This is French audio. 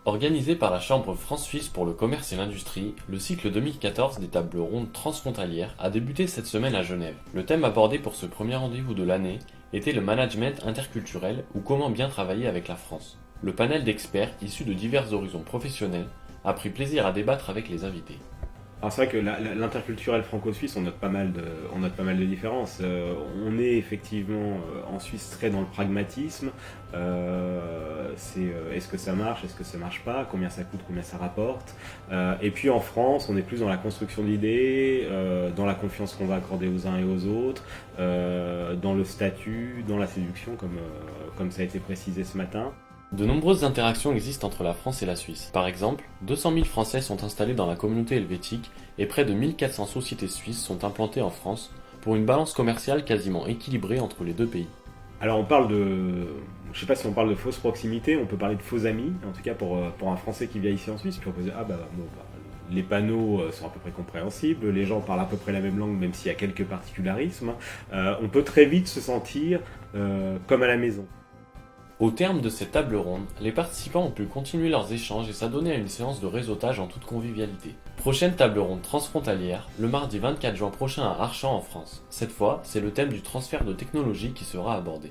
Organisé par la Chambre France-Suisse pour le commerce et l'industrie, le cycle 2014 des tables rondes transfrontalières a débuté cette semaine à Genève. Le thème abordé pour ce premier rendez-vous de l'année était le management interculturel ou comment bien travailler avec la France. Le panel d'experts issus de divers horizons professionnels a pris plaisir à débattre avec les invités. Alors c'est vrai que l'interculturel franco-suisse, on note pas mal de différences. On est effectivement en Suisse très dans le pragmatisme. Est-ce que ça marche, est-ce que ça marche pas, combien ça coûte, combien ça rapporte. Et puis en France, on est plus dans la construction d'idées, dans la confiance qu'on va accorder aux uns et aux autres, dans le statut, dans la séduction, comme ça a été précisé ce matin. De nombreuses interactions existent entre la France et la Suisse. Par exemple, 200 000 Français sont installés dans la communauté helvétique et près de 1400 sociétés suisses sont implantées en France pour une balance commerciale quasiment équilibrée entre les deux pays. Alors je sais pas si on parle de fausse proximité, on peut parler de faux amis, en tout cas pour un Français qui vient ici en Suisse, puis on peut dire les panneaux sont à peu près compréhensibles, les gens parlent à peu près la même langue même s'il y a quelques particularismes, on peut très vite se sentir comme à la maison. Au terme de cette table ronde, les participants ont pu continuer leurs échanges et s'adonner à une séance de réseautage en toute convivialité. Prochaine table ronde transfrontalière, le mardi 24 juin prochain à Archamps en France. Cette fois, c'est le thème du transfert de technologie qui sera abordé.